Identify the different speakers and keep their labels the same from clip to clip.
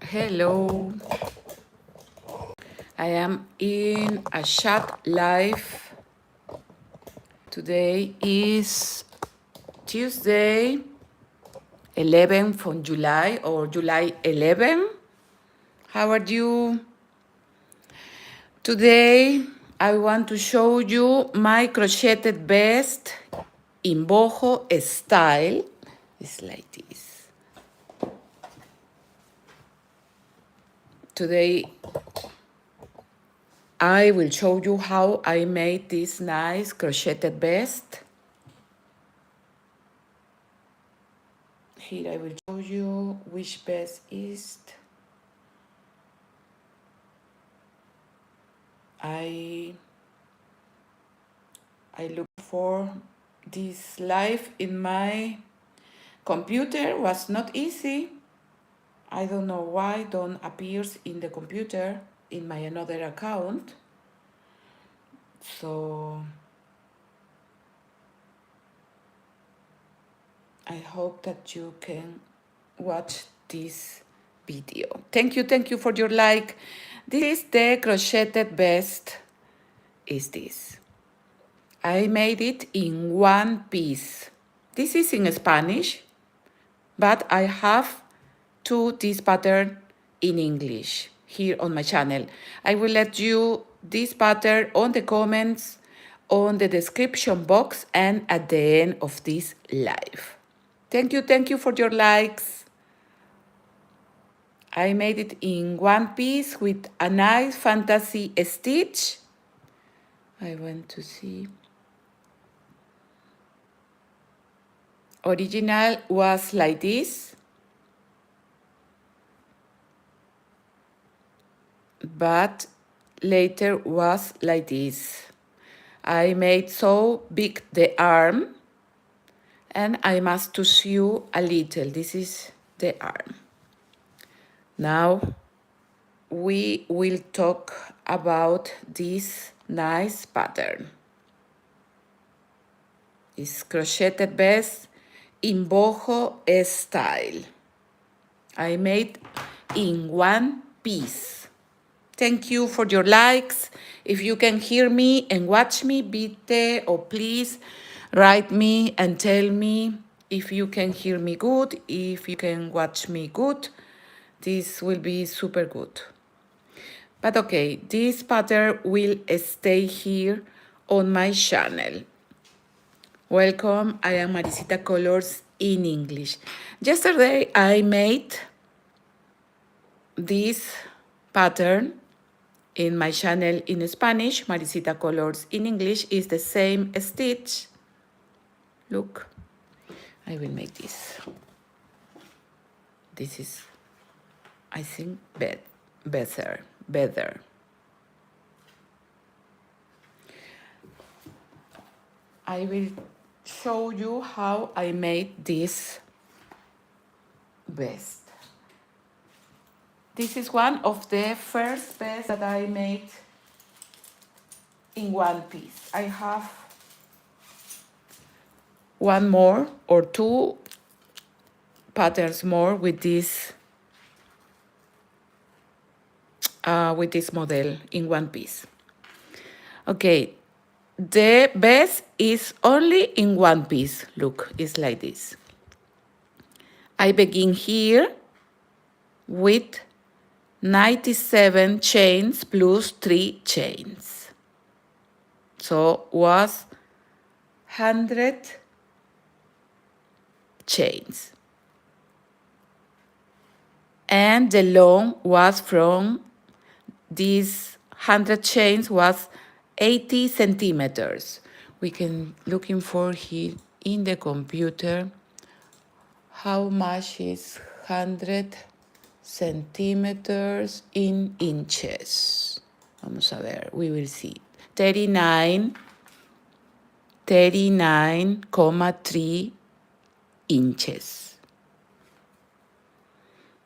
Speaker 1: Hello. I am in a chat live. Today is Tuesday, 11th of July or July 11. How are you? Today I want to show you my crocheted vest in boho style. It's like this. Today I will show you how I made this nice crocheted vest. Here I will show you which vest is. I look for this live in my computer was not easy. I don't know why don't appears in the computer in my another account. So I hope that you can watch this video. Thank you for your like. This is the crocheted vest. Is this? I made it in one piece. This is in Spanish, but I have this pattern in English here on my channel. I will let you this pattern on the comments, on the description box, and at the end of this live. Thank you for your likes. I made it in one piece with a nice fantasy stitch. I want to see. Original was like this, but later was like this. I made so big the arm, and I must to sew a little. This is the arm. Now we will talk about this nice pattern. It's crocheted vest in boho style. I made in one piece. Thank you for your likes. If you can hear me and watch me, bitte, or please write me and tell me if you can hear me good, if you can watch me good. This will be super good. But okay, this pattern will stay here on my channel. Welcome, I am Maricita Colors in English. Yesterday I made this pattern in my channel in Spanish. Maricita Colors in English is the same stitch. Look, I will make this. This is, I think, better. I will show you how I made this vest. This is one of the first vests that I made in one piece. I have one more or two patterns more with this model in one piece. Okay, the vest is only in one piece. Look, it's like this. I begin here with 97 chains plus 3 chains. So was 100 chains. And the long was from these 100 chains was 80 centimeters. We can looking for here in the computer how much is 100 centimeters in inches. Vamos a ver, we will see. 39,3 inches.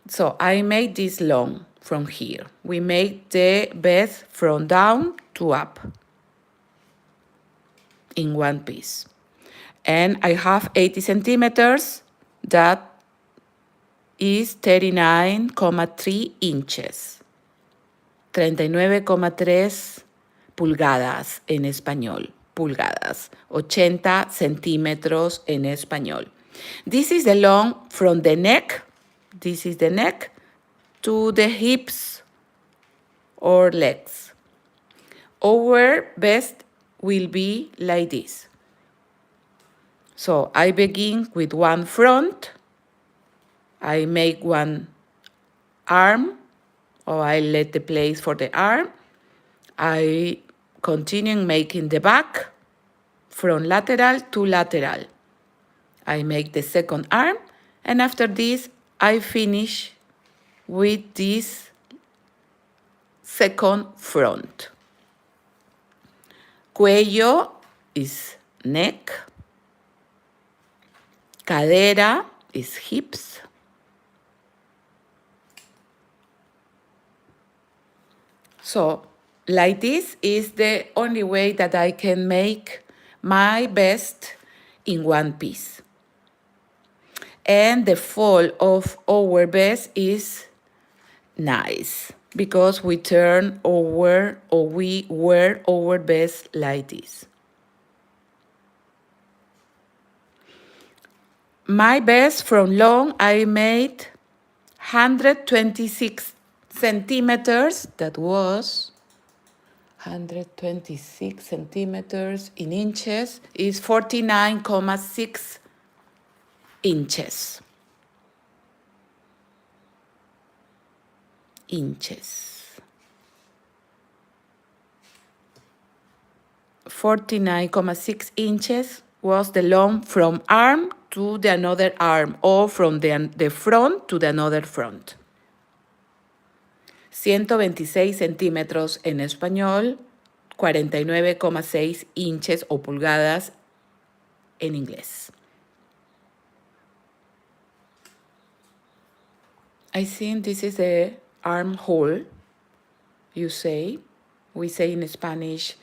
Speaker 1: So I made this long from here. We made the vest from down to up in one piece. And I have 80 centimeters. That is 39,3 inches. 39,3 pulgadas en español. Pulgadas. 80 centímetros en español. This is the long from the neck. This is the neck to the hips or legs. Our vest will be like this. So I begin with one front. I make one arm, or I let the place for the arm. I continue making the back from lateral to lateral. I make the second arm, and after this, I finish with this second front. Cuello is neck. Cadera is hips. So, like this is the only way that I can make my vest in one piece. And the fall of our vest is nice because we turn over or we wear our vest like this. My vest from long, I made 126 centimeters. That was 126 centimeters in inches is 49,6 inches. Inches. 49,6 inches was the long from arm to the another arm, or from the front to the another front. 126 centímetros en español, 49,6 inches o pulgadas en inglés. I think this is the armhole, you say. We say in Spanish,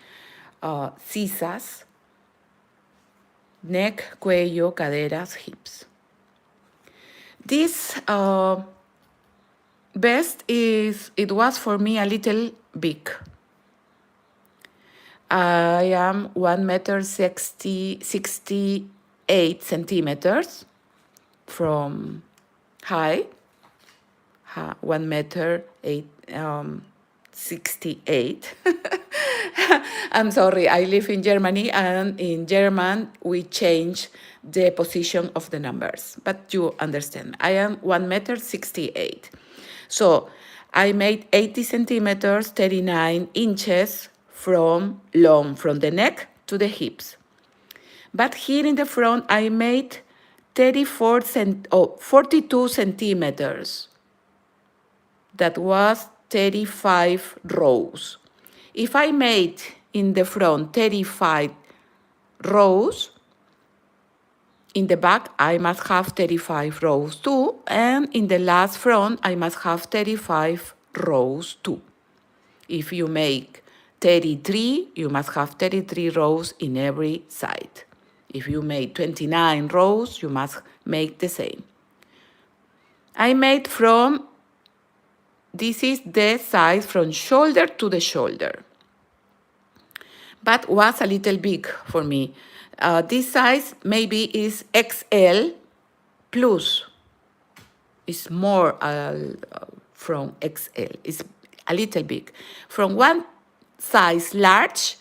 Speaker 1: sisas. Neck, cuello, caderas, hips. This vest it was for me a little big. I am 1.68 centimeters from height. 1.68 I'm sorry, I live in Germany, and in German we change the position of the numbers, but you understand. I am 1.68 m. So I made 80 centimeters, 39 inches from long, from the neck to the hips. But here in the front, I made 42 centimeters. That was 35 rows. If I made in the front 35 rows, in the back I must have 35 rows too, and in the last front I must have 35 rows too. If you make 33, you must have 33 rows in every side. If you make 29 rows, you must make the same. I made from, this is the size from shoulder to the shoulder, but was a little big for me. This size maybe is XL plus. It's more from XL. It's a little big. From one size large,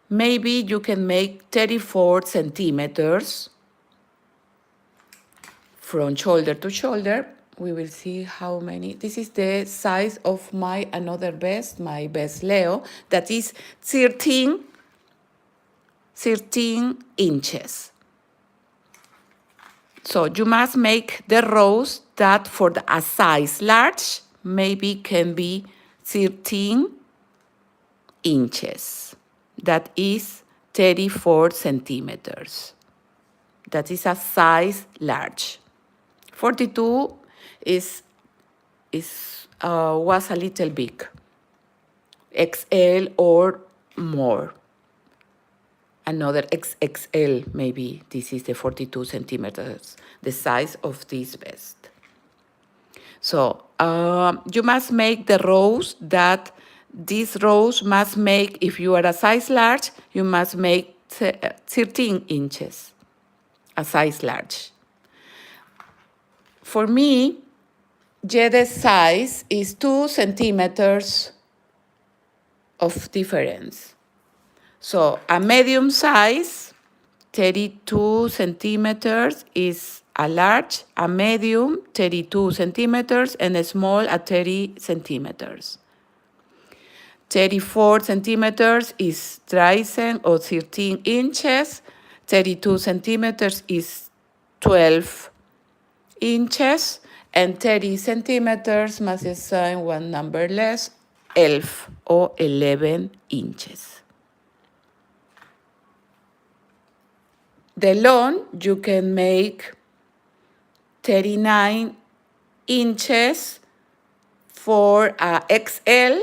Speaker 1: maybe you can make 34 centimeters from shoulder to shoulder. We will see how many. This is the size of my another vest, my vest Leo, that is 13 inches. So you must make the rows that for a size large maybe can be 13 inches. That is 34 centimeters. That is a size large. 42 was a little big, XL or more. another XXL, maybe this is the 42 centimeters, the size of this vest. So you must make the rows that these rows must make, if you are a size large, you must make 13 inches, a size large. For me, the size is 2 centimeters of difference. So a medium size, 32 centimeters is a large, a medium, 32 centimeters, and a small at 30 centimeters. 34 centimeters is 13 or 13 inches. 32 centimeters is 12 inches. And 30 centimeters must assign one number less, 11 or 11 inches. The long, you can make 39 inches for a XL,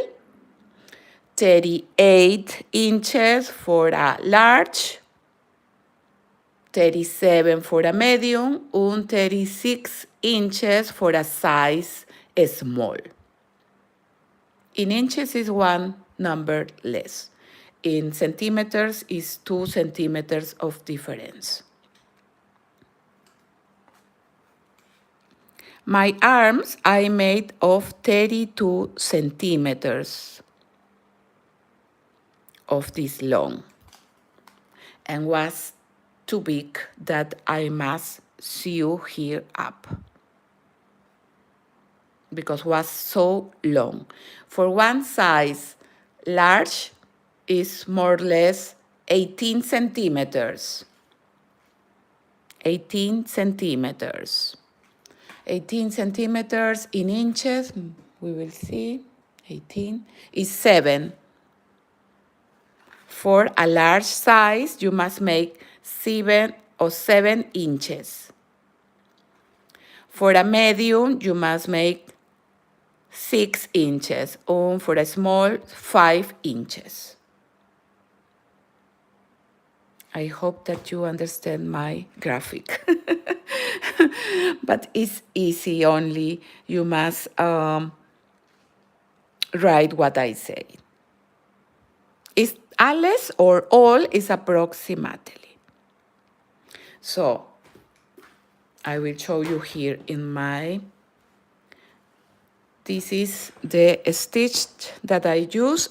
Speaker 1: 38 inches for a large, 37 for a medium, and 36 inches for a size small. In inches is one number less. In centimeters is 2 centimeters of difference. My arms I made of 32 centimeters of this long and was too big that I must sew here up because was so long. For one size large is more or less 18 centimeters. 18 centimeters. 18 centimeters in inches, we will see, 18 is 7. For a large size, you must make 7 or 7 inches. For a medium, you must make 6 inches, and for a small, 5 inches. I hope that you understand my graphic. But it's easy only. You must write what I say. It's alles or all is approximately. So I will show you here in my, this is the stitch that I use.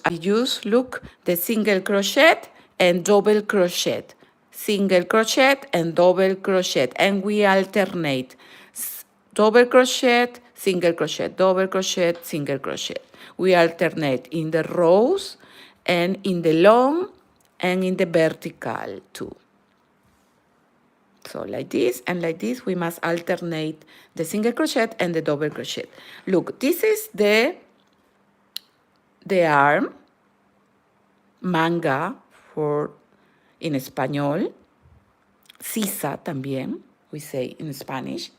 Speaker 1: Look, the single crochet and double crochet. Single crochet and double crochet. And we alternate. Double crochet, single crochet, double crochet, single crochet. We alternate in the rows and in the long and in the vertical too. So like this and like this, we must alternate the single crochet and the double crochet. Look, this is the arm, manga for in español, sisa también, we say in Spanish.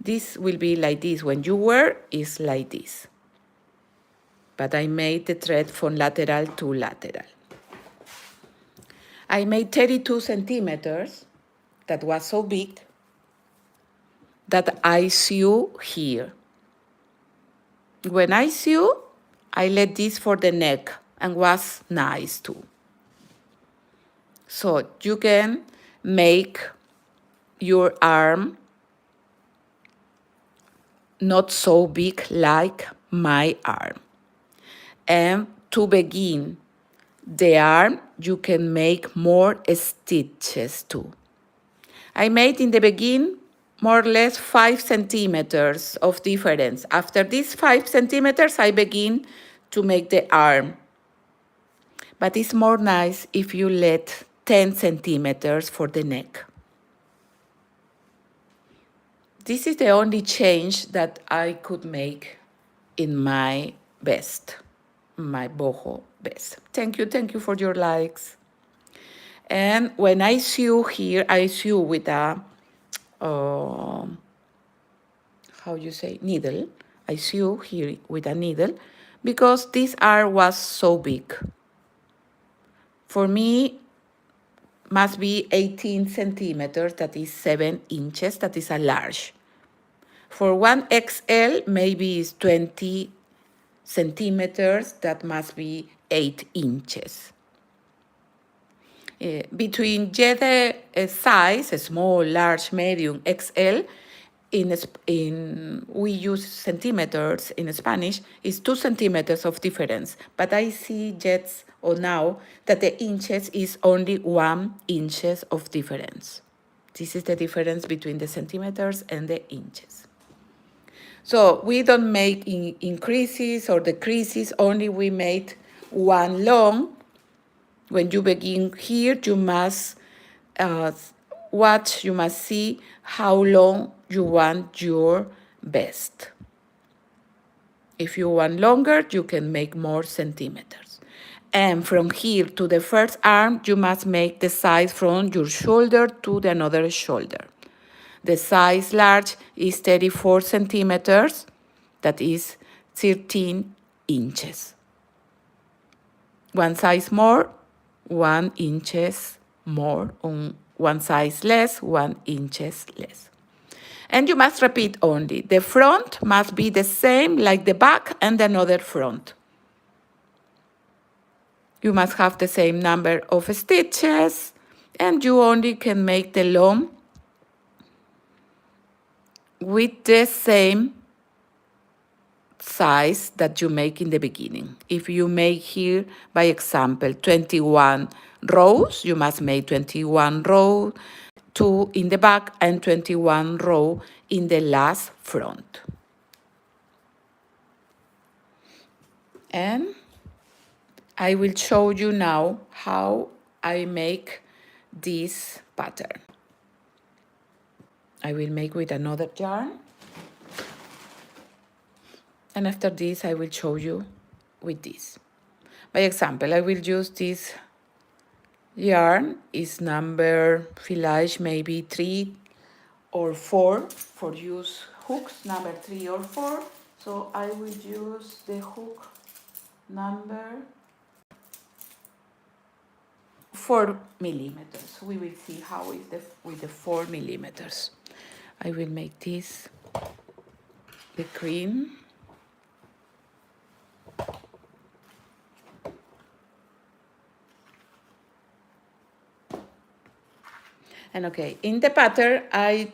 Speaker 1: This will be like this. When you wear, it's like this. But I made the thread from lateral to lateral. I made 32 centimeters. That was so big that I sew here. When I sew, I let this for the neck and was nice too. So you can make your arm not so big like my arm. And to begin the arm, you can make more stitches too. I made in the beginning more or less 5 centimeters of difference. After these 5 centimeters, I begin to make the arm. But it's more nice if you let 10 centimeters for the neck. This is the only change that I could make in my vest, my boho vest. Thank you for your likes. And when I sew here, I sew with a, needle. I sew here with a needle because this arm was so big. For me, must be 18 centimeters, that is 7 inches, that is a large. For 1XL, maybe it's 20 centimeters, that must be 8 inches. Between either size, small, large, medium, XL, we use centimeters in Spanish, is 2 centimeters of difference. But I see yet or now that the inches is only 1 inches of difference. This is the difference between the centimeters and the inches. So we don't make increases or decreases, only we make one long. When you begin here, you must watch, you must see how long you want your vest. If you want longer, you can make more centimeters. And from here to the first arm, you must make the size from your shoulder to the another shoulder. The size large is 34 centimeters, that is 13 inches. One size more, 1 inches more. On one size less, 1 inches less. And you must repeat only. The front must be the same like the back and another front. You must have the same number of stitches, and you only can make the long with the same size that you make in the beginning. If you make here, by example, 21 rows, you must make 21 rows, 2 in the back and 21 row in the last front. And I will show you now how I make this pattern. I will make with another yarn. And after this, I will show you with this. By example, I will use this yarn, is number filage maybe 3 or 4 for use hooks, number 3 or 4. So I will use the hook number 4 millimeters. We will see how is with the 4 millimeters. I will make this the cream. And okay, in the pattern, I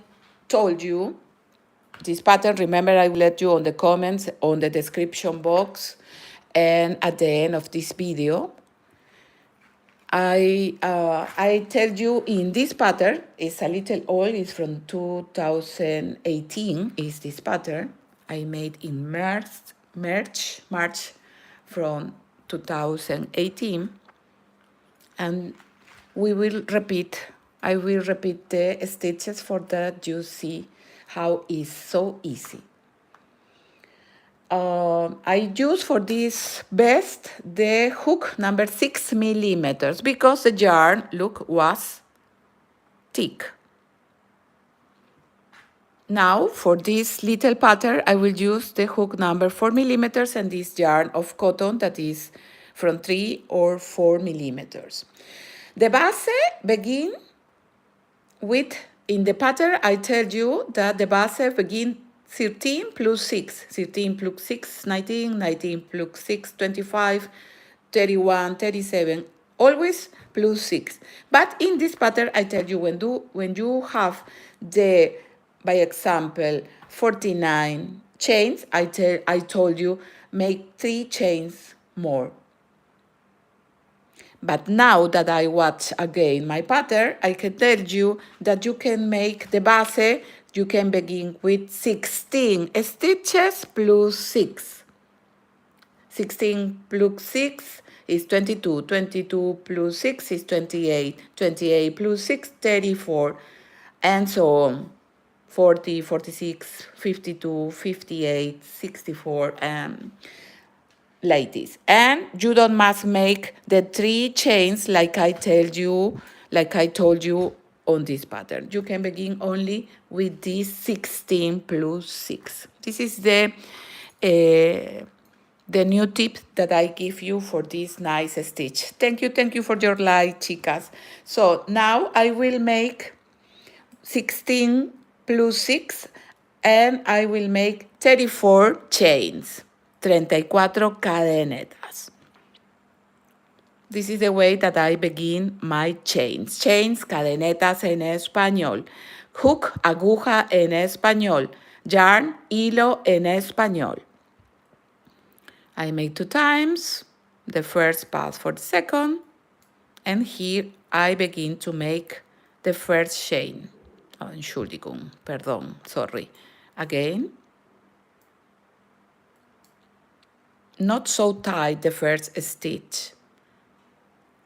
Speaker 1: told you, this pattern, remember I will let you on the comments, on the description box, and at the end of this video. I tell you in this pattern, it's a little old, it's from 2018, is this pattern. I made in March from 2018. And we will repeat, I will repeat the stitches for that you see how it's so easy. I use for this vest the hook number 6 millimeters because the yarn, look, was thick. Now for this little pattern, I will use the hook number 4 millimeters and this yarn of cotton that is from 3 or 4 millimeters. The base begin with, in the pattern, I tell you that the base begin 13 plus 6, 13 plus 6, 19, 19 plus 6, 25, 31, 37, always plus 6. But in this pattern, I tell you, when you have the, by example, 49 chains, I told you, make 3 chains more. But now that I watch again my pattern, I can tell you that you can make the base, you can begin with 16 stitches plus 6. 16 plus 6 is 22. 22 plus 6 is 28. 28 plus 6, 34. And so on. 40, 46, 52, 58, 64, and like this. And you don't must make the 3 chains like I told you on this pattern. You can begin only with this 16 plus 6. This is the the new tip that I give you for this nice stitch. Thank you for your like, chicas. So now I will make 16 plus 6 and I will make 34 chains, 34 cadenetas. This is the way that I begin my chains. Chains, cadenetas en español. Hook, aguja en español. Yarn, hilo en español. I make 2 times, the first pass for the second, and here I begin to make the first chain. Oh, Entschuldigung, pardon, sorry. Again, not so tight the first stitch.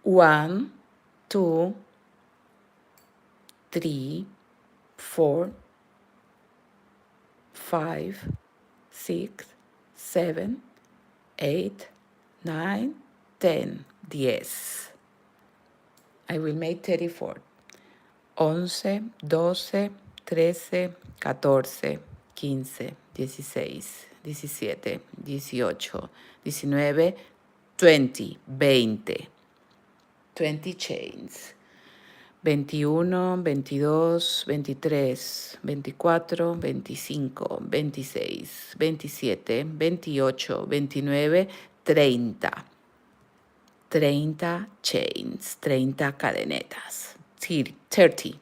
Speaker 1: 1, 2, 3, 4, 5, 6, 7, 8, 9, 10, 10. I will make 34. 11, 12, 13, 14, 15, 16, 17, 18, 19, 20, 20. 20 chains. 21, 22, 23, 24, 25, 26, 27, 28, 29, 30. 30 chains, 30 cadenetas. 30.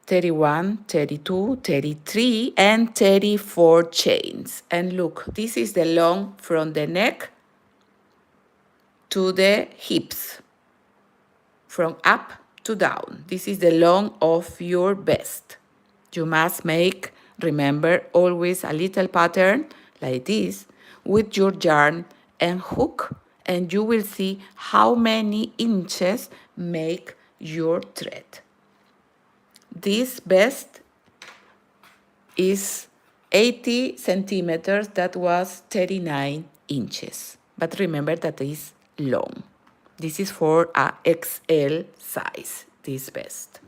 Speaker 1: 31, 32, 33, and 34 chains. And look, this is the long from the neck to the hips, from up to down. This is the long of your vest. You must make, remember, always a little pattern like this with your yarn and hook, and you will see how many inches make your thread. This vest is 80 centimeters, that was 39 inches. But remember that is long. This is for a XL size, this vest.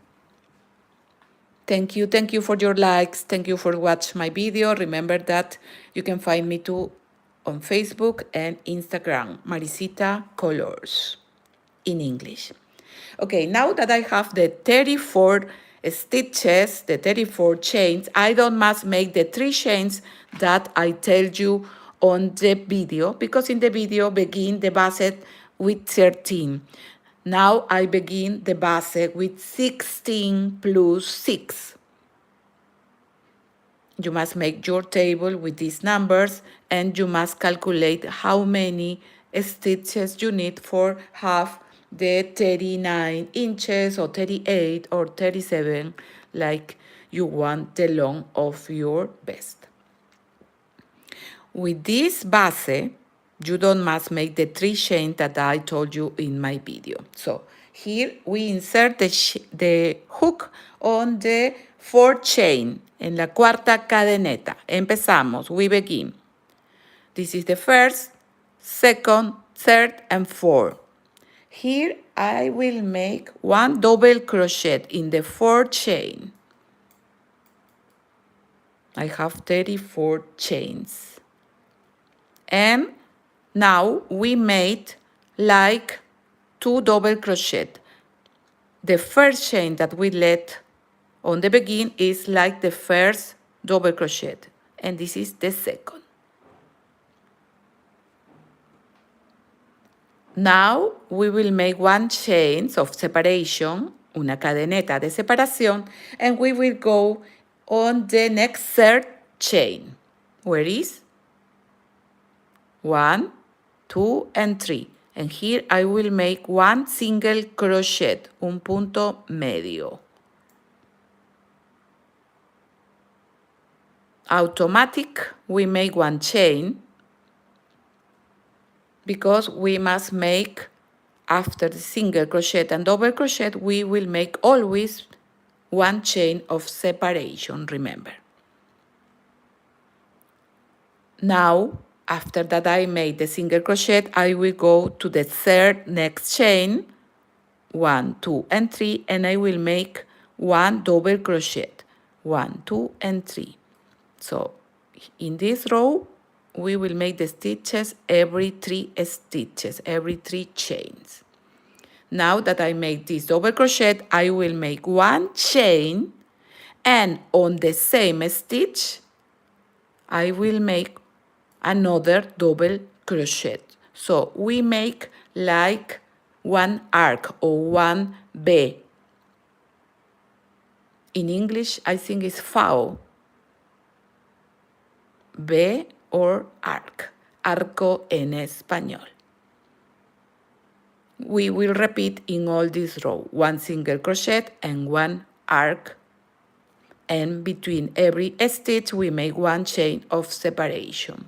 Speaker 1: Thank you for your likes. Thank you for watching my video. Remember that you can find me too on Facebook and Instagram, Maricita Colors in English. Okay, now that I have the 34 stitches, the 34 chains, I don't must make the 3 chains that I tell you on the video, because in the video begin the basket with 13. Now I begin the basket with 16 plus 6. You must make your table with these numbers, and you must calculate how many stitches you need for half the 39 inches or 38 or 37, like you want the long of your vest. With this base, you don't must make the 3 chains that I told you in my video. So here we insert the hook on the 4th chain, en la cuarta cadeneta. Empezamos, we begin. This is the first, second, third, and fourth. Here I will make 1 double crochet in the 4th chain. I have 34 chains. And now we made like 2 double crochet. The first chain that we let on the begin is like the first double crochet, and this is the second. Now we will make 1 chain of separation, una cadeneta de separación, and we will go on the next 3rd chain, where is 1, 2, and 3. And here I will make 1 single crochet, un punto medio. Automatic, we make 1 chain, because we must make, after the single crochet and double crochet, we will make always 1 chain of separation, remember. Now, after that I made the single crochet, I will go to the 3rd next chain, 1, 2, and 3, and I will make 1 double crochet, 1, 2, and 3. So in this row, we will make the stitches every 3 stitches, every 3 chains. Now that I made this double crochet, I will make 1 chain, and on the same stitch, I will make another double crochet. So we make like one arc or one V. In English, I think it's fao. V or arc. Arco en español. We will repeat in all this row 1 single crochet and 1 arc, and between every stitch we make 1 chain of separation.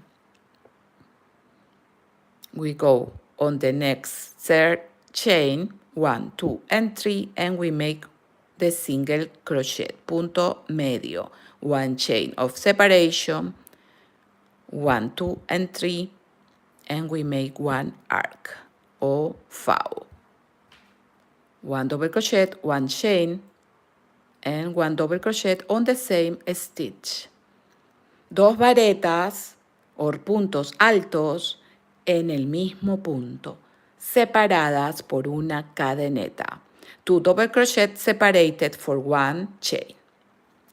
Speaker 1: We go on the next third chain, 1, 2, and 3, and we make the single crochet, punto medio, 1 chain of separation, 1, 2, and 3, and we make 1 arc or fao. 1 double crochet, 1 chain, and 1 double crochet on the same stitch. 2 varetas o puntos altos en el mismo punto, separadas por una cadeneta. 2 double crochet separated for 1 chain.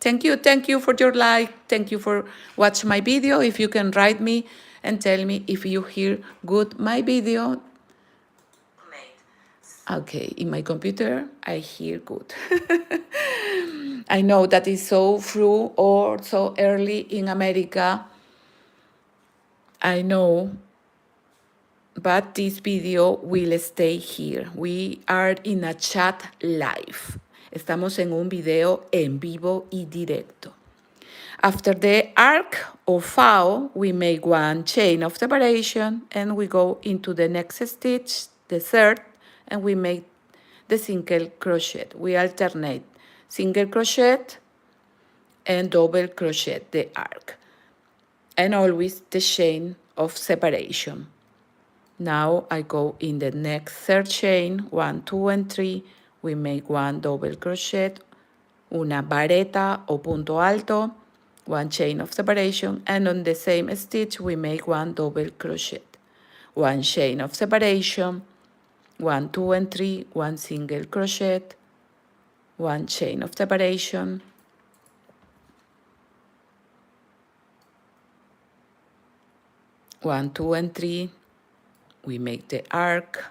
Speaker 1: Thank you for your like. Thank you for watching my video. If you can write me and tell me if you hear good my video. Okay, in my computer, I hear good. I know that it's so through or so early in America. I know, but this video will stay here. We are in a chat live. Estamos en un video en vivo y directo. After the arc or fao, we make 1 chain of separation and we go into the next stitch, the third, and we make the single crochet. We alternate single crochet and double crochet the arc, and always the chain of separation. Now I go in the next third chain, 1, 2, and 3, we make 1 double crochet, una vareta o punto alto, 1 chain of separation, and on the same stitch we make 1 double crochet, 1 chain of separation, 1, 2, and 3, 1 single crochet, 1 chain of separation, 1, 2, and 3, we make the arc,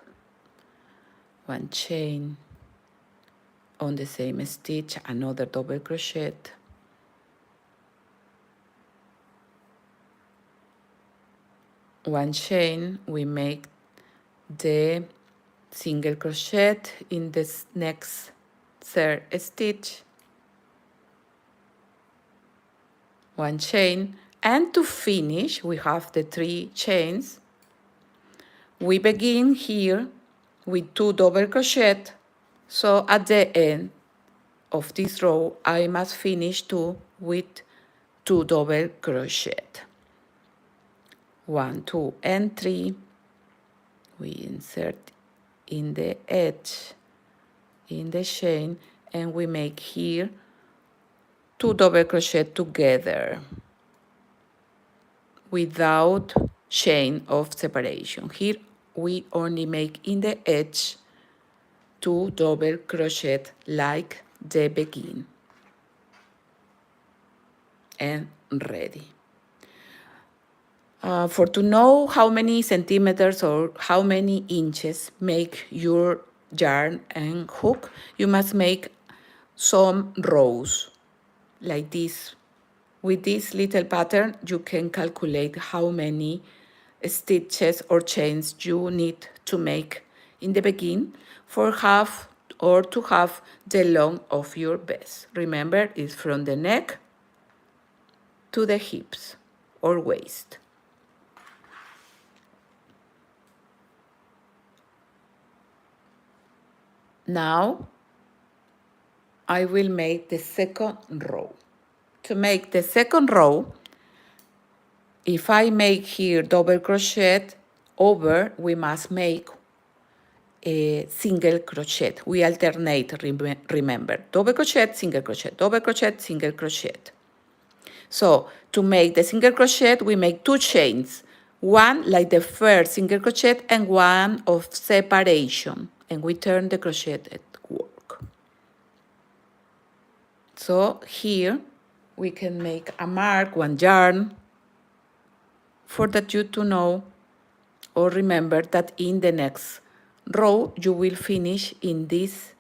Speaker 1: 1 chain, on the same stitch, another double crochet, 1 chain, we make the single crochet in this next third stitch, 1 chain, and to finish we have the 3 chains. We begin here with 2 double crochet, so at the end of this row I must finish with 2 double crochet. 1, 2, and 3, we insert in the edge in the chain, and we make here 2 double crochet together without chain of separation. Here we only make in the edge 2 double crochet like the begin, and ready. For to know how many centimeters or how many inches make your yarn and hook, you must make some rows like this. With this little pattern, you can calculate how many stitches or chains you need to make in the beginning for half or to have the length of your vest. Remember, it's from the neck to the hips or waist. Now, I will make the second row. To make the second row, if I make here double crochet over, we must make a single crochet. We alternate, remember, double crochet, single crochet, double crochet, single crochet. So to make the single crochet, we make 2 chains. One like the first single crochet and one of separation. And we turn the crocheted work. So here we can make a mark, one yarn, for that you to know or remember that in the next row you will finish in this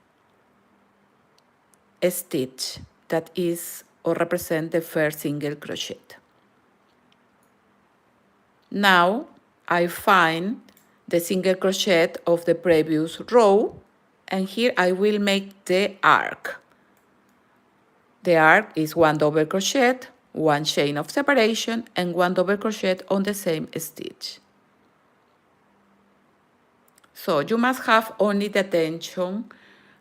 Speaker 1: stitch that is or represent the first single crochet. Now I find the single crochet of the previous row, and here I will make the arc. The arc is 1 double crochet, 1 chain of separation, and 1 double crochet on the same stitch. So you must have only the attention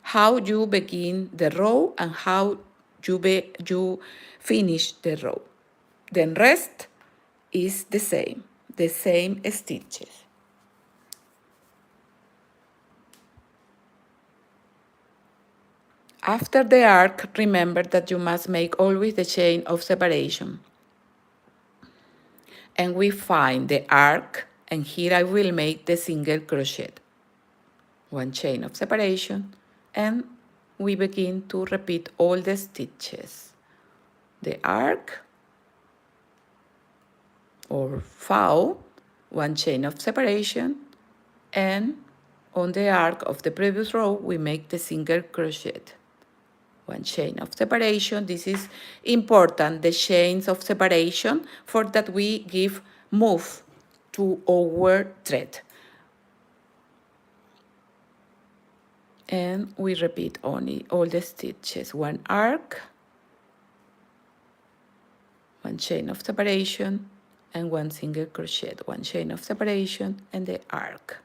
Speaker 1: how you begin the row and how you finish the row. The rest is the same stitches. After the arc, remember that you must make always the chain of separation. And we find the arc, and here I will make the single crochet. 1 chain of separation, and we begin to repeat all the stitches. The arc, or foul, 1 chain of separation, and on the arc of the previous row, we make the single crochet. 1 chain of separation. This is important, the chains of separation, for that we give move to our thread. And we repeat only all the stitches. 1 arc, 1 chain of separation, and 1 single crochet. 1 chain of separation and the arc.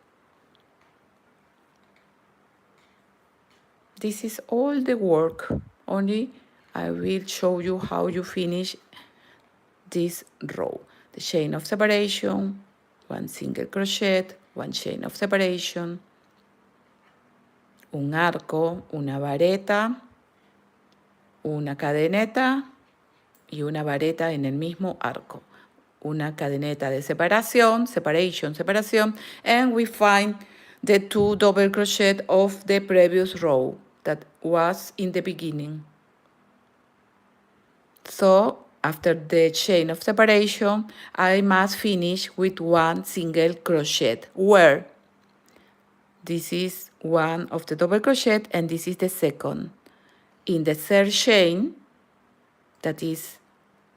Speaker 1: This is all the work, only I will show you how you finish this row. The chain of separation, 1 single crochet, 1 chain of separation, un arco, una vareta, una cadeneta y una vareta en el mismo arco. Una cadeneta de separación, separación, and we find the 2 double crochet of the previous row that was in the beginning. So after the chain of separation, I must finish with 1 single crochet, where this is one of the double crochet and this is the second. In the third chain, that is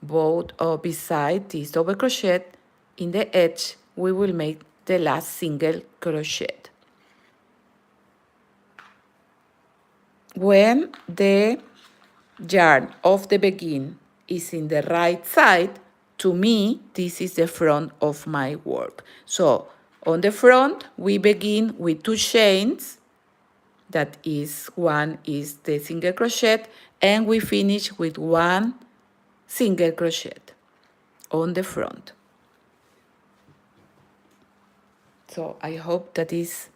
Speaker 1: both beside this double crochet, in the edge, we will make the last single crochet. When the yarn of the begin is in the right side, to me, this is the front of my work. So on the front, we begin with 2 chains. That is, 1 is the single crochet, and we finish with 1 single crochet on the front. So I hope that is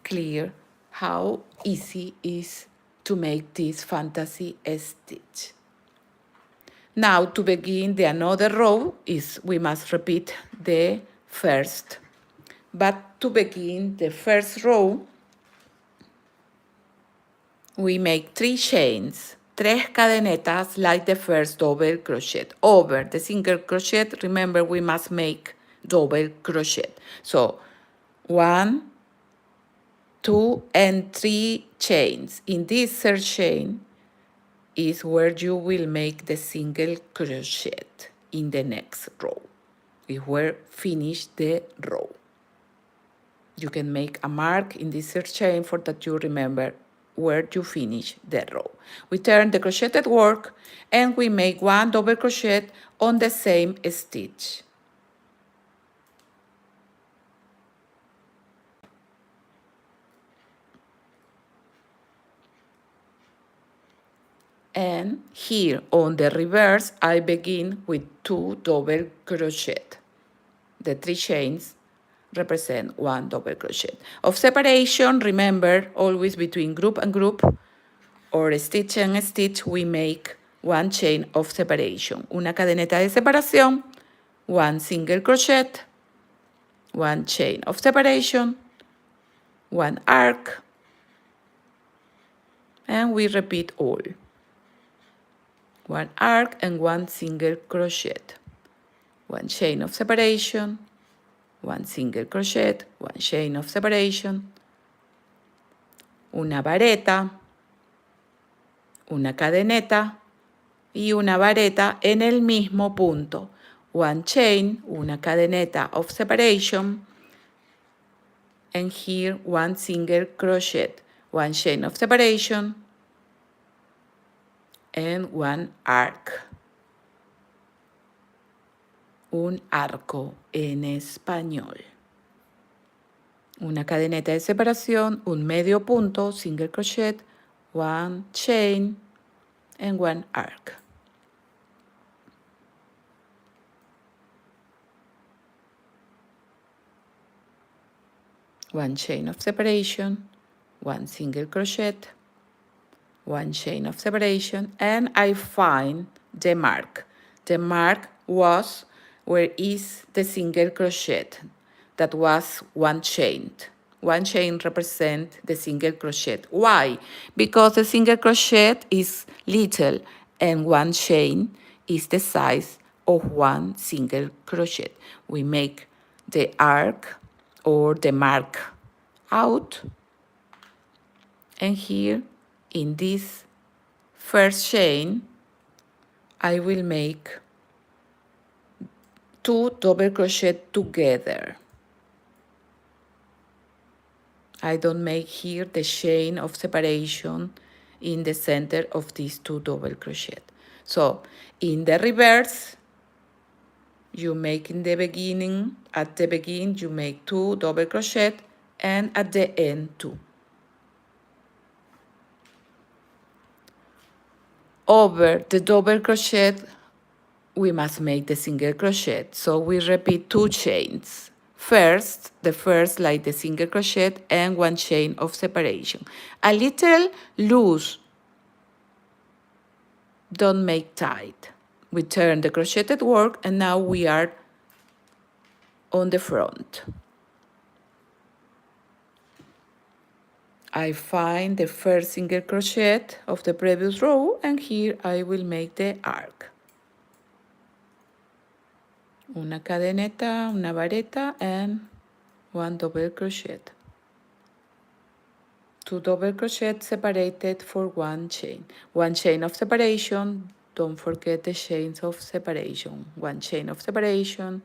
Speaker 1: clear how easy it is to make this fantasy stitch. Now to begin the another row is we must repeat the first. But to begin the first row, we make 3 chains, 3 cadenetas like the first double crochet. Over the single crochet, remember we must make double crochet. So 1, 2, and 3 chains. In this third chain is where you will make the single crochet in the next row. Is where finish the row. You can make a mark in this third chain for that you remember where you finish the row. We turn the crocheted work and we make 1 double crochet on the same stitch. And here on the reverse, I begin with 2 double crochet. The 3 chains represent 1 double crochet. Of separation, remember, always between group and group, or stitch and stitch, we make one chain of separation. Una cadeneta de separación, one single crochet, one chain of separation, one arc, and we repeat all. One arc and one single crochet. One chain of separation, one single crochet, one chain of separation, una vareta, una cadeneta y una vareta en el mismo punto. One chain, una cadeneta of separation, and here one single crochet, one chain of separation, and one arc. Un arco en español. Una cadeneta de separación, un medio punto, single crochet, one chain, and one arc. One chain of separation, one single crochet, one chain of separation, and I find the mark. The mark was where is the single crochet. That was one chain. One chain represents the single crochet. Why? Because the single crochet is little and one chain is the size of one single crochet. We make the arc or the mark out, and here in this first chain I will make 2 double crochet together. I don't make here the chain of separation in the center of these 2 double crochet. So in the reverse, you make in the beginning, at the beginning you make 2 double crochet and at the end 2. Over the double crochet, we must make the single crochet. So we repeat 2 chains. First, the first like the single crochet and one chain of separation. A little loose, don't make tight. We turn the crocheted work and now we are on the front. I find the first single crochet of the previous row and here I will make the arc. Una cadeneta, una vareta, and one double crochet. 2 double crochet separated for one chain. One chain of separation, don't forget the chains of separation. One chain of separation,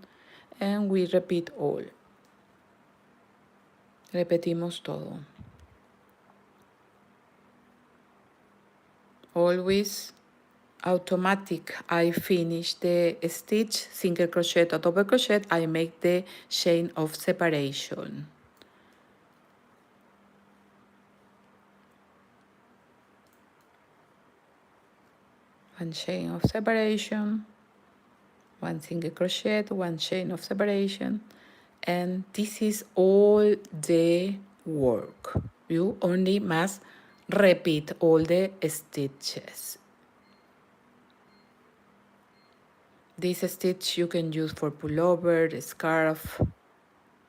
Speaker 1: and we repeat all. Repetimos todo. Always automatic. I finish the stitch, single crochet or double crochet, I make the chain of separation. One chain of separation, one single crochet, one chain of separation, and this is all the work. You only must repeat all the stitches. This stitch you can use for pullover, scarf,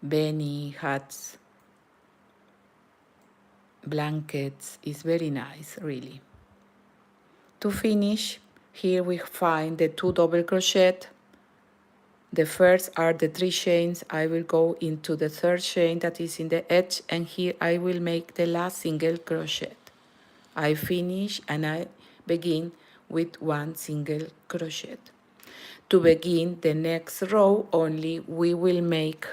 Speaker 1: beanie, hats, blankets. It's very nice, really. To finish, here we find the 2 double crochet. The first are the 3 chains. I will go into the third chain that is in the edge, and here I will make the last single crochet. I finish and I begin with one single crochet. To begin the next row only, we will make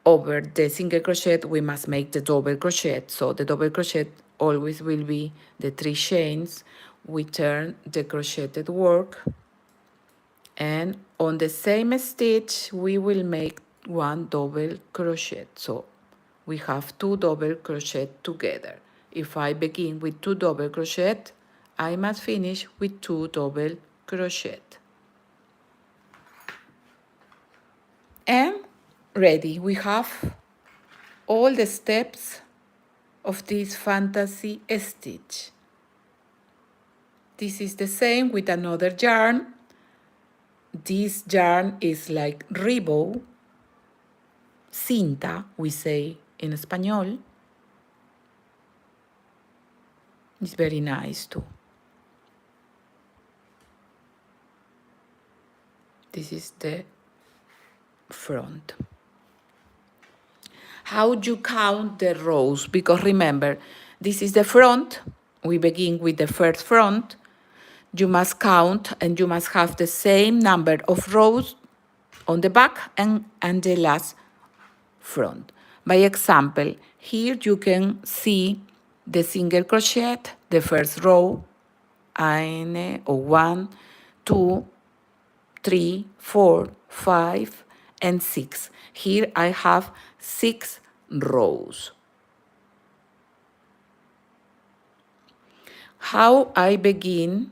Speaker 1: over the single crochet, we must make the double crochet. So the double crochet always will be the 3 chains. We turn the crocheted work, and on the same stitch we will make one double crochet. So we have 2 double crochet together. If I begin with 2 double crochet, I must finish with 2 double crochet. And ready, we have all the steps of this fantasy stitch. This is the same with another yarn. This yarn is like ribbon, cinta, we say in Espanol. It's very nice too. This is the front. How you count the rows? Because remember, this is the front. We begin with the first front. You must count and you must have the same number of rows on the back and the last front. By example, here you can see the single crochet, the first row, eine or 1, 2, 3, 4, 5, and 6. Here I have 6 rows. How I begin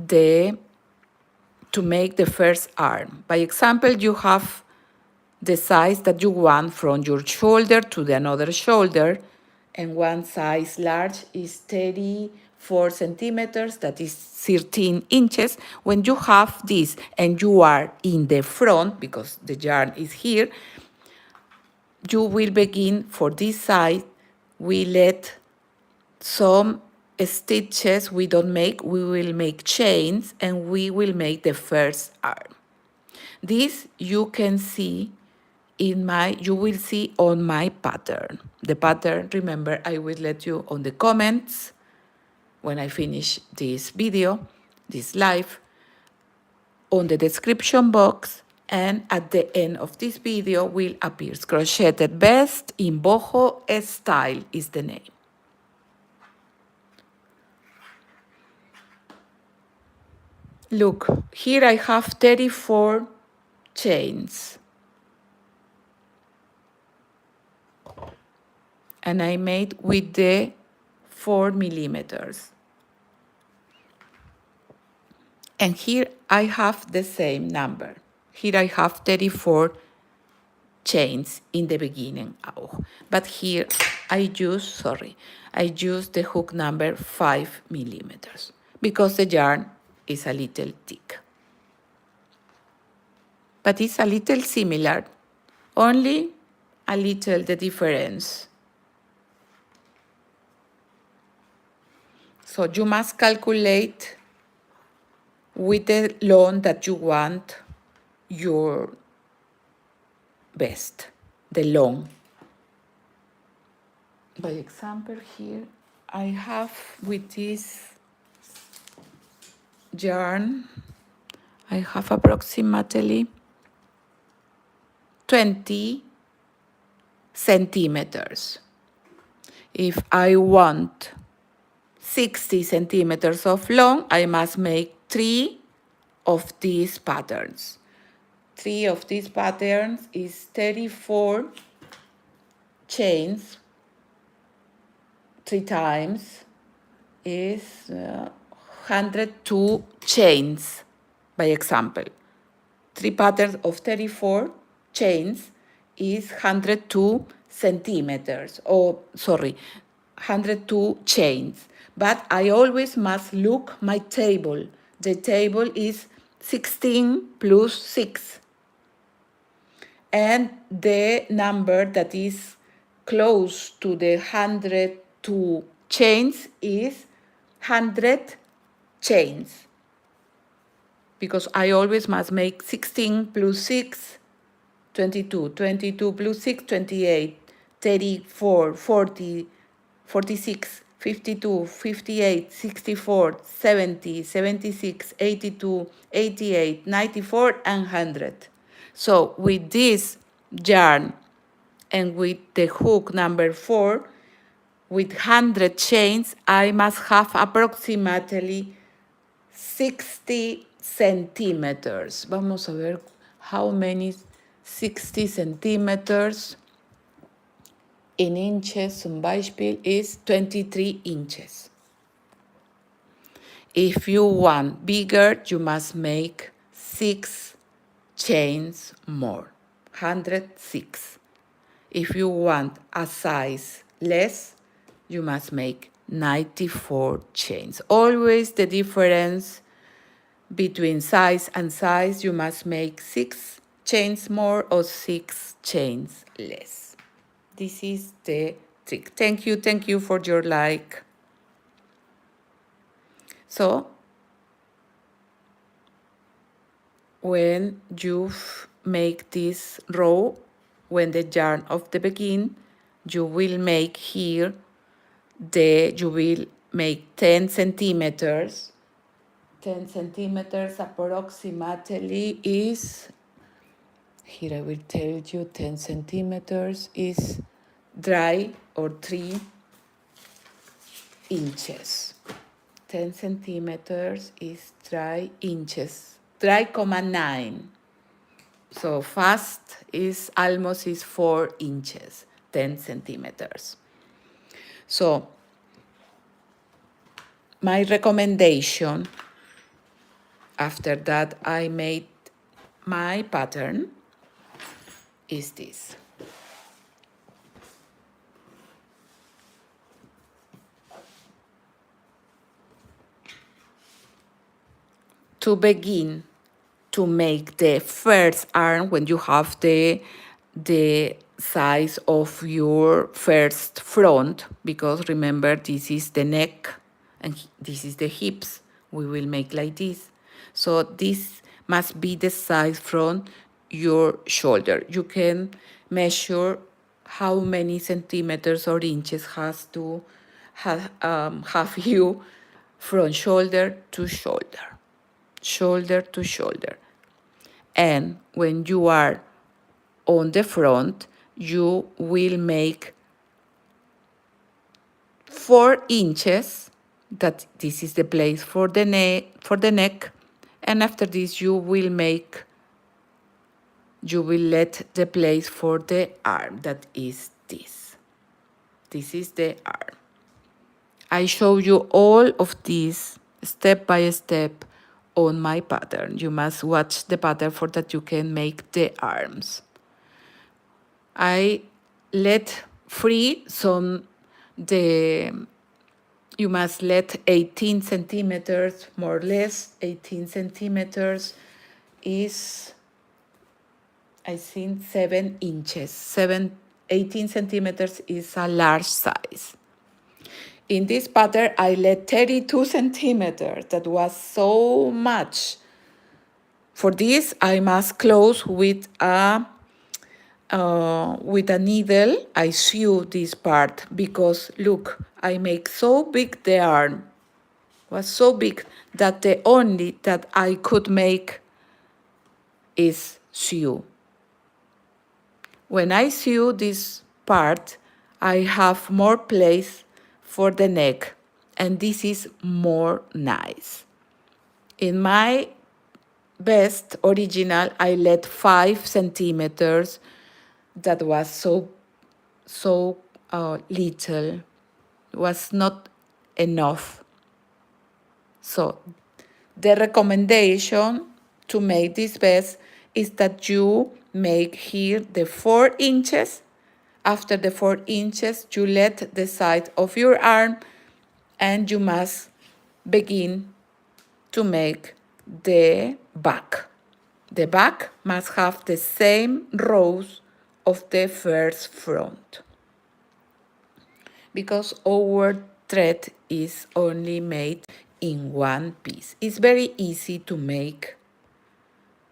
Speaker 1: to make the first arm. By example, you have the size that you want from your shoulder to the another shoulder, and one size large is 34 centimeters, that is 13 inches. When you have this and you are in the front, because the yarn is here, you will begin for this side. We let some stitches we don't make, we will make chains and we will make the first arm. This you can see you will see on my pattern. The pattern, remember, I will let you on the comments when I finish this video, this live, on the description box, and at the end of this video will appear Crocheted Vest in boho style is the name. Look, here I have 34 chains. And I made with the 4 millimeters. And here I have the same number. Here I have 34 chains in the beginning. But here I use the hook number 5 millimeters because the yarn is a little thick. But it's a little similar, only a little the difference. So you must calculate with the long that you want your vest, the long. By example, here I have with this yarn, I have approximately 20 centimeters. If I want 60 centimeters of long, I must make 3 of these patterns. 3 of these patterns is 34 chains, 3 times is 102 chains, by example. 3 patterns of 34 chains is 102 centimeters, 102 chains. But I always must look my table. The table is 16 plus 6. And the number that is close to the 102 chains is 100 chains. Because I always must make 16 plus 6, 22, 22 plus 6, 28, 34, 40, 46, 52, 58, 64, 70, 76, 82, 88, 94, and 100. So with this yarn and with the hook number 4, with 100 chains, I must have approximately 60 centimeters. Vamos a ver how many 60 centimeters in inches. Zum Beispiel is 23 inches. If you want bigger, you must make 6 chains more, 106. If you want a size less, you must make 94 chains. Always the difference between size and size, you must make 6 chains more or 6 chains less. This is the trick. Thank you for your like. So, when you make this row, when the yarn of the begin, you will make here, you will make 10 centimeters. 10 centimeters approximately is, here I will tell you, 10 centimeters is dry or 3 inches. 10 centimeters is dry inches, dry, 9. So fast is almost is 4 inches, 10 centimeters. So my recommendation, after that I made my pattern, is this. To begin to make the first arm, when you have the size of your first front, because remember this is the neck and this is the hips, we will make like this. So this must be the size from your shoulder. You can measure how many centimeters or inches has to have you from shoulder to shoulder. Shoulder to shoulder. And when you are on the front, you will make 4 inches, that this is the place for the neck, and after this you will let the place for the arm, that is this. This is the arm. I show you all of this step by step on my pattern. You must watch the pattern for that you can make the arms. I let free you must let 18 centimeters, more or less. 18 centimeters is, I think, 7 inches. 18 centimeters is a large size. In this pattern, I let 32 centimeters. That was so much. For this, I must close with a needle. I sew this part because look, I make so big the arm. Was so big that the only that I could make is sew. When I sew this part, I have more place for the neck, and this is more nice. In my best original, I let 5 centimeters. That was so little, was not enough. So the recommendation to make this vest is that you make here the 4 inches. After the 4 inches, you let the side of your arm, and you must begin to make the back. The back must have the same rows of the first front, because our thread is only made in one piece. It's very easy to make.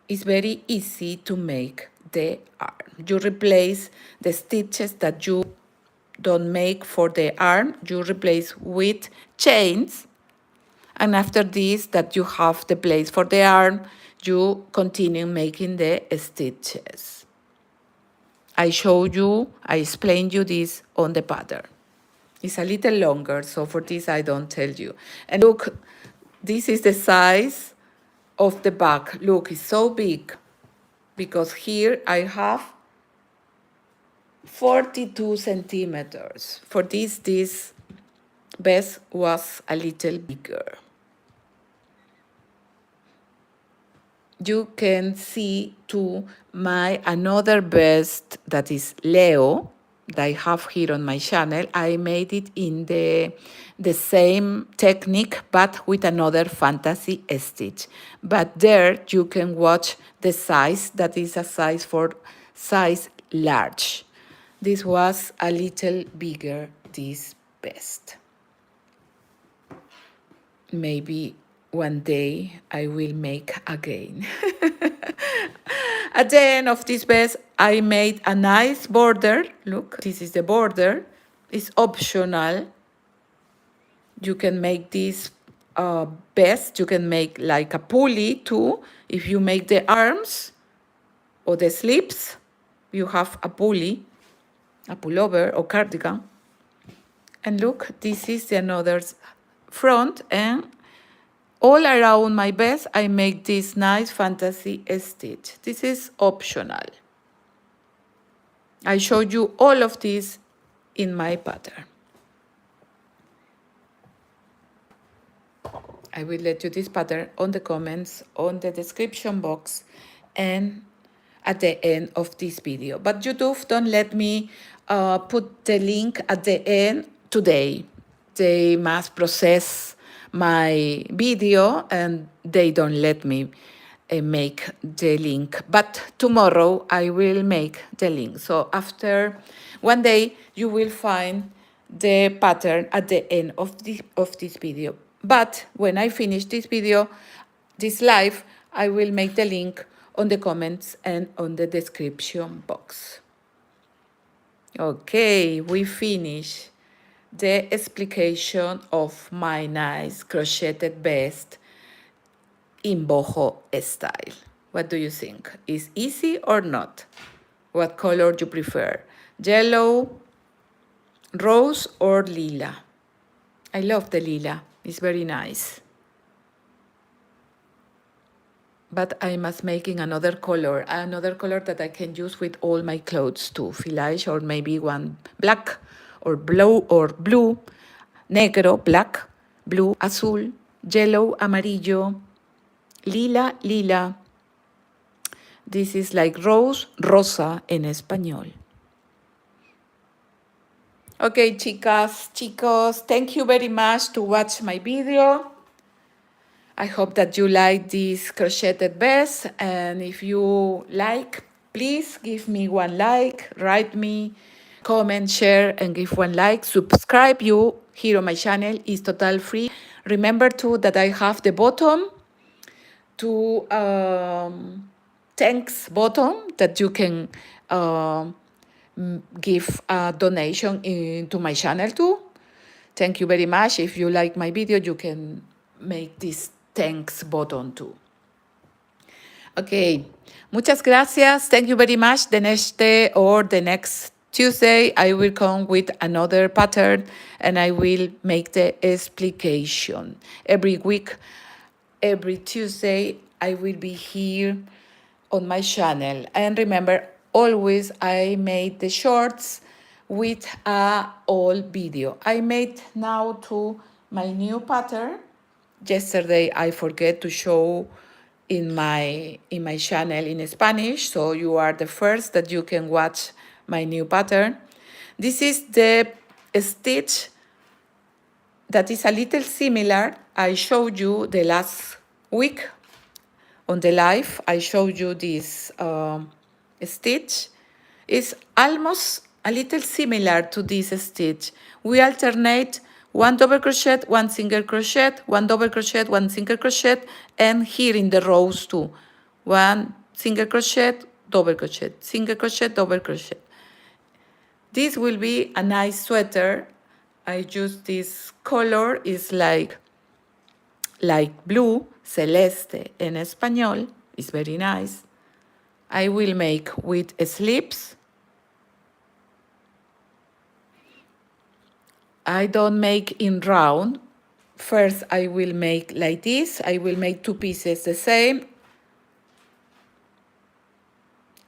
Speaker 1: It's very easy to make the arm. You replace the stitches that you don't make for the arm, you replace with chains, and after this, that you have the place for the arm, you continue making the stitches. I explained you this on the pattern. It's a little longer, so for this I don't tell you. And look, this is the size of the back. Look, it's so big, because here I have 42 centimeters. For this vest was a little bigger. You can see too my another vest that is Leo. that I have here on my channel. I made it in the same technique, but with another fantasy stitch. But there you can watch the size, that is a size for size large. This was a little bigger, this vest. Maybe one day I will make again. At the end of this vest, I made a nice border. Look, this is the border. It's optional. You can make this vest. You can make like a pulley too. If you make the arms or the sleeves, you have a pulley, a pullover or cardigan. And look, this is the another front, and all around my vest, I make this nice fantasy stitch. This is optional. I showed you all of this in my pattern. I will let you this pattern on the comments, on the description box, and at the end of this video. But YouTube don't let me put the link at the end today. They must process my video and they don't let me make the link. But tomorrow I will make the link. So after one day you will find the pattern at the end of this video. But when I finish this video, this live, I will make the link on the comments and on the description box. Okay, we finish the explication of my nice crocheted vest in boho style. What do you think? Is easy or not? What color you prefer? Yellow, rose, or lila? I love the lila. It's very nice. But I must making another color that I can use with all my clothes too. Filage, or maybe one black or blue, negro, black, blue, azul, yellow, amarillo, lila. This is like rose, rosa en español. Okay, chicas, chicos, thank you very much to watch my video. I hope that you like this crocheted vest, and if you like, please give me one like, write me, comment, share, and give one like. Subscribe you here on my channel is total free. Remember too that I have the bottom to thanks button that you can give a donation into my channel too. Thank you very much. If you like my video, you can make this thanks button too. Okay, muchas gracias. Thank you very much. The next day or the next Tuesday, I will come with another pattern and I will make the explication. Every week, every Tuesday, I will be here on my channel. And remember, always I made the shorts with a old video. I made now to my new pattern. Yesterday I forget to show in my channel in Spanish, so you are the first that you can watch my new pattern. This is the stitch that is a little similar. I showed you the last week on the live. I showed you this stitch. It's almost a little similar to this stitch. We alternate one double crochet, one single crochet, one double crochet, one single crochet, and here in the rows too. One single crochet, double crochet, single crochet, double crochet. This will be a nice sweater. I use this color, is like blue, celeste en español. It's very nice. I will make with sleeves. I don't make in round. First, I will make like this. I will make two pieces the same.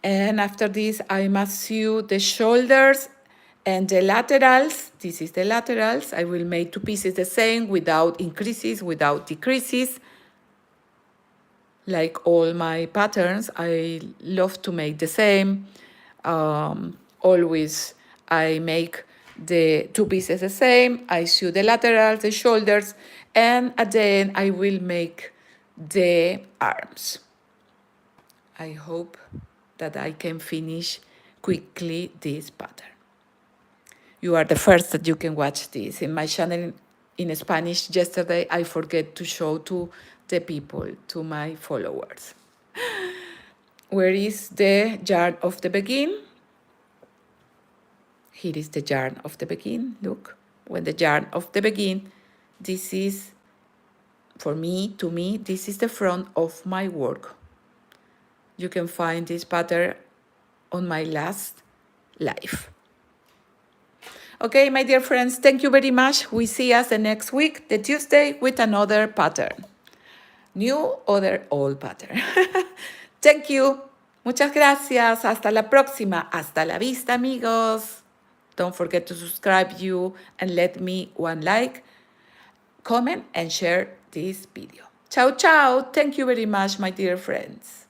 Speaker 1: And after this, I must sew the shoulders and the laterals. This is the laterals. I will make two pieces the same without increases, without decreases. Like all my patterns, I love to make the same. Always I make the two pieces the same. I sew the laterals, the shoulders, and at the end I will make the arms. I hope that I can finish quickly this pattern. You are the first that you can watch this. In my channel in Spanish, yesterday I forget to show to the people, to my followers. Where is the yarn of the begin? Here is the yarn of the begin. Look, when the yarn of the begin, this is, for me, to me, this is the front of my work. You can find this pattern on my last live. Okay, my dear friends, thank you very much. We see us the next week, the Tuesday, with another pattern. New, other, old pattern. Thank you. Muchas gracias. Hasta la próxima. Hasta la vista, amigos. Don't forget to subscribe you and let me one like, comment, and share this video. Ciao, ciao. Thank you very much, my dear friends.